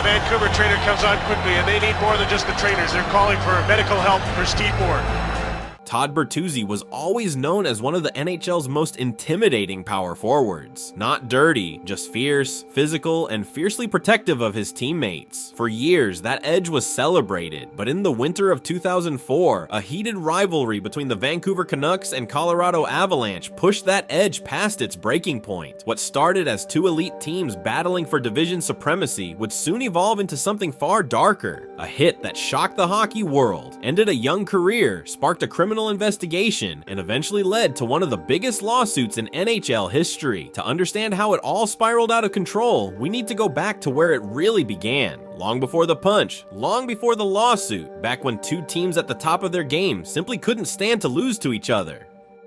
the Vancouver trainer comes on quickly, and they need more than just the trainers. They're calling for medical help for Steve Moore. Todd Bertuzzi was always known as one of the NHL's most intimidating power forwards. Not dirty, just fierce, physical, and fiercely protective of his teammates. For years, that edge was celebrated, but in the winter of 2004, a heated rivalry between the Vancouver Canucks and Colorado Avalanche pushed that edge past its breaking point. What started as two elite teams battling for division supremacy would soon evolve into something far darker. A hit that shocked the hockey world, ended a young career, sparked a criminal investigation, and eventually led to one of the biggest lawsuits in NHL history. To understand how it all spiraled out of control, we need to go back to where it really began. Long before the punch, long before the lawsuit, back when two teams at the top of their game simply couldn't stand to lose to each other.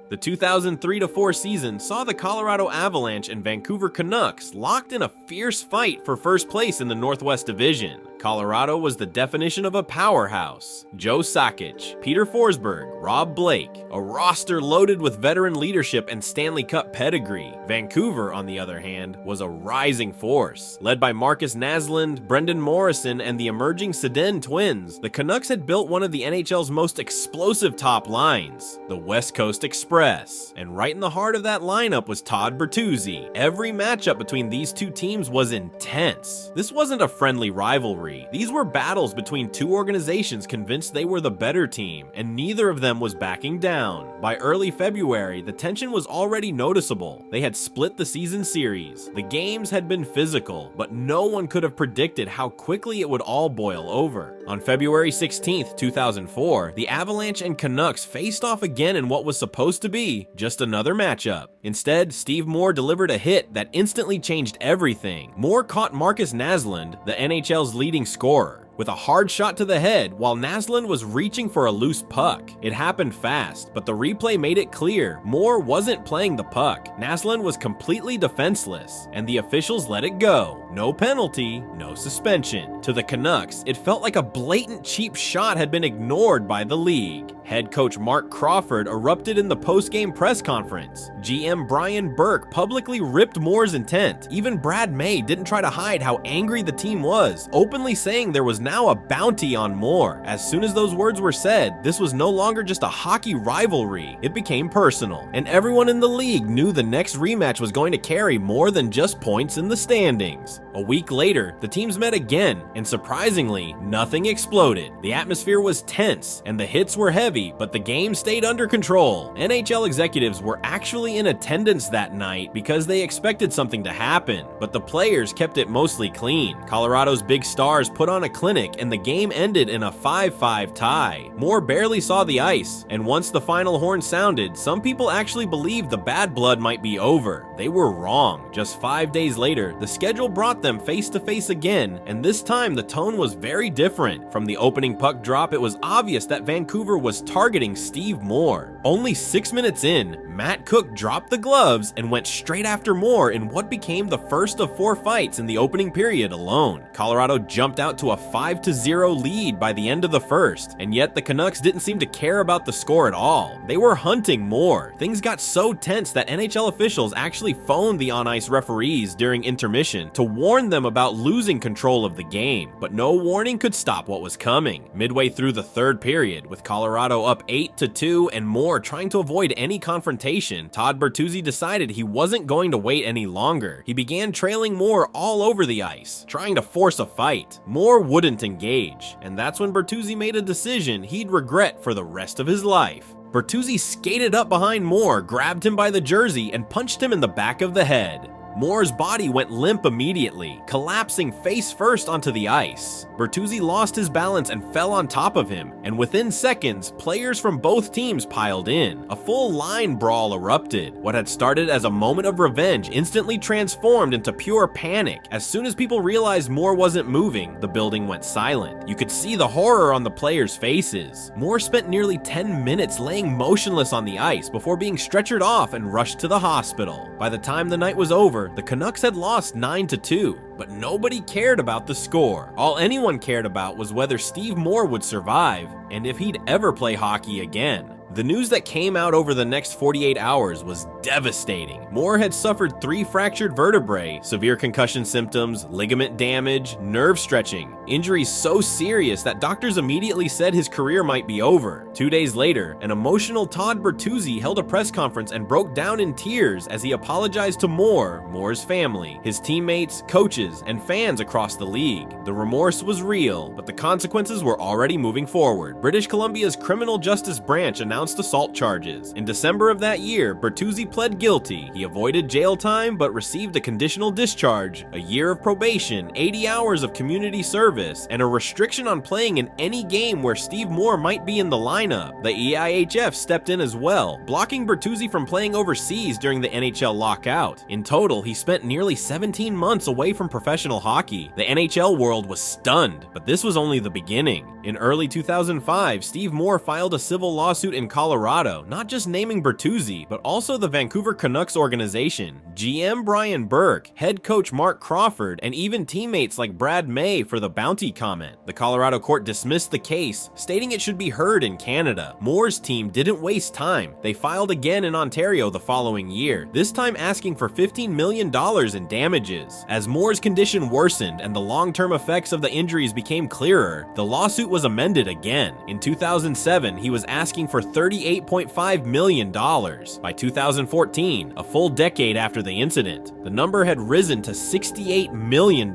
The 2003-04 season saw the Colorado Avalanche and Vancouver Canucks locked in a fierce fight for first place in the Northwest Division. Colorado was the definition of a powerhouse. Joe Sakic, Peter Forsberg, Rob Blake, a roster loaded with veteran leadership and Stanley Cup pedigree. Vancouver, on the other hand, was a rising force. Led by Marcus Naslund, Brendan Morrison, and the emerging Sedin twins, the Canucks had built one of the NHL's most explosive top lines, the West Coast Express. And right in the heart of that lineup was Todd Bertuzzi. Every matchup between these two teams was intense. This wasn't a friendly rivalry. These were battles between two organizations convinced they were the better team, and neither of them was backing down. By early February, the tension was already noticeable. They had split the season series. The games had been physical, but no one could have predicted how quickly it would all boil over. On February 16th, 2004, the Avalanche and Canucks faced off again in what was supposed to be just another matchup. Instead, Steve Moore delivered a hit that instantly changed everything. Moore caught Marcus Naslund, the NHL's leading scorer, with a hard shot to the head while Naslund was reaching for a loose puck. It happened fast, but the replay made it clear Moore wasn't playing the puck. Naslund was completely defenseless, and the officials let it go. No penalty, no suspension. To the Canucks, it felt like a blatant cheap shot had been ignored by the league. Head coach Mark Crawford erupted in the post-game press conference. GM Brian Burke publicly ripped Moore's intent. Even Brad May didn't try to hide how angry the team was, openly saying there was now a bounty on Moore. As soon as those words were said, this was no longer just a hockey rivalry. It became personal, and everyone in the league knew the next rematch was going to carry more than just points in the standings. A week later, the teams met again, and surprisingly, nothing exploded. The atmosphere was tense, and the hits were heavy, but the game stayed under control. NHL executives were actually in attendance that night because they expected something to happen, but the players kept it mostly clean. Colorado's big stars put on a clinic, and the game ended in a 5-5 tie. Moore barely saw the ice, and once the final horn sounded, some people actually believed the bad blood might be over. They were wrong. Just 5 days later, the schedule brought them face to face again, and this time the tone was very different. From the opening puck drop, it was obvious that Vancouver was targeting Steve Moore. Only 6 minutes in, Matt Cook dropped the gloves and went straight after Moore in what became the first of 4 fights in the opening period alone. Colorado jumped out to a 5-0 lead by the end of the first, and yet the Canucks didn't seem to care about the score at all. They were hunting Moore. Things got so tense that NHL officials actually phoned the on-ice referees during intermission to warn them about losing control of the game, but no warning could stop what was coming. Midway through the third period, with Colorado up 8-2 and Moore trying to avoid any confrontation, Todd Bertuzzi decided he wasn't going to wait any longer. He began trailing Moore all over the ice, trying to force a fight. Moore wouldn't engage, and that's when Bertuzzi made a decision he'd regret for the rest of his life. Bertuzzi skated up behind Moore, grabbed him by the jersey, and punched him in the back of the head. Moore's body went limp immediately, collapsing face first onto the ice. Bertuzzi lost his balance and fell on top of him, and within seconds, players from both teams piled in. A full line brawl erupted. What had started as a moment of revenge instantly transformed into pure panic. As soon as people realized Moore wasn't moving, the building went silent. You could see the horror on the players' faces. Moore spent nearly 10 minutes laying motionless on the ice before being stretchered off and rushed to the hospital. By the time the night was over, the Canucks had lost 9-2, but nobody cared about the score. All anyone cared about was whether Steve Moore would survive and if he'd ever play hockey again. The news that came out over the next 48 hours was devastating. Moore had suffered 3 fractured vertebrae, severe concussion symptoms, ligament damage, nerve stretching, injuries so serious that doctors immediately said his career might be over. 2 days later, an emotional Todd Bertuzzi held a press conference and broke down in tears as he apologized to Moore, Moore's family, his teammates, coaches, and fans across the league. The remorse was real, but the consequences were already moving forward. British Columbia's criminal justice branch announced assault charges. In December of that year, Bertuzzi pled guilty. He avoided jail time but received a conditional discharge, a year of probation, 80 hours of community service, and a restriction on playing in any game where Steve Moore might be in the lineup. The EIHF stepped in as well, blocking Bertuzzi from playing overseas during the NHL lockout. In total, he spent nearly 17 months away from professional hockey. The NHL world was stunned, but this was only the beginning. In early 2005, Steve Moore filed a civil lawsuit in Colorado, not just naming Bertuzzi, but also the Vancouver Canucks organization, GM Brian Burke, head coach Mark Crawford, and even teammates like Brad May for the bounty comment. The Colorado court dismissed the case, stating it should be heard in Canada. Moore's team didn't waste time. They filed again in Ontario the following year, this time asking for $15 million in damages. As Moore's condition worsened and the long-term effects of the injuries became clearer, the lawsuit was amended again. In 2007, he was asking for $38.5 million. By 2014, a full decade after the incident, the number had risen to $68 million.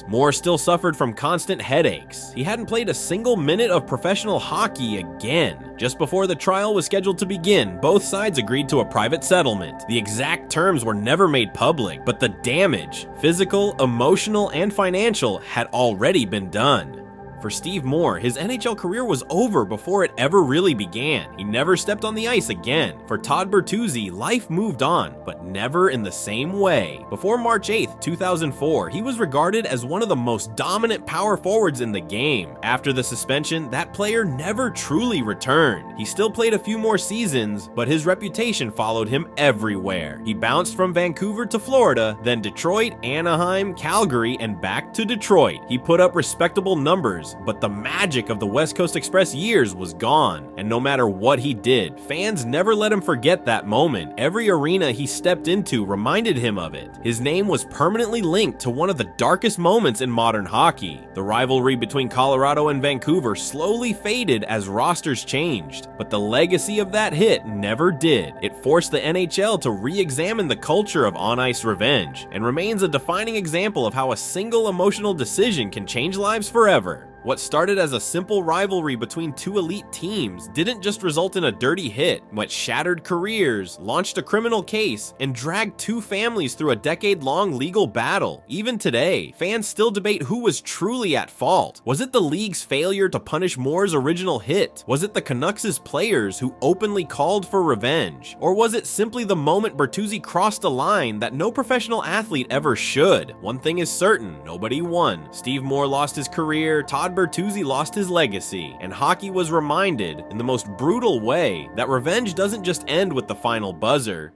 Moore still suffered from constant headaches. He hadn't played a single minute of professional hockey again. Just before the trial was scheduled to begin, both sides agreed to a private settlement. The exact terms were never made public, but the damage, physical, emotional, and financial, had already been done. For Steve Moore, his NHL career was over before it ever really began. He never stepped on the ice again. For Todd Bertuzzi, life moved on, but never in the same way. Before March 8, 2004, he was regarded as one of the most dominant power forwards in the game. After the suspension, that player never truly returned. He still played a few more seasons, but his reputation followed him everywhere. He bounced from Vancouver to Florida, then Detroit, Anaheim, Calgary, and back to Detroit. He put up respectable numbers, but the magic of the West Coast Express years was gone. And no matter what he did, fans never let him forget that moment. Every arena he stepped into reminded him of it. His name was permanently linked to one of the darkest moments in modern hockey. The rivalry between Colorado and Vancouver slowly faded as rosters changed, but the legacy of that hit never did. It forced the NHL to re-examine the culture of on-ice revenge, and remains a defining example of how a single emotional decision can change lives forever. What started as a simple rivalry between two elite teams didn't just result in a dirty hit, but shattered careers, launched a criminal case, and dragged two families through a decade-long legal battle. Even today, fans still debate who was truly at fault. Was it the league's failure to punish Moore's original hit? Was it the Canucks' players who openly called for revenge? Or was it simply the moment Bertuzzi crossed a line that no professional athlete ever should? One thing is certain, nobody won. Steve Moore lost his career, Todd Bertuzzi lost his legacy, and hockey was reminded, in the most brutal way, that revenge doesn't just end with the final buzzer,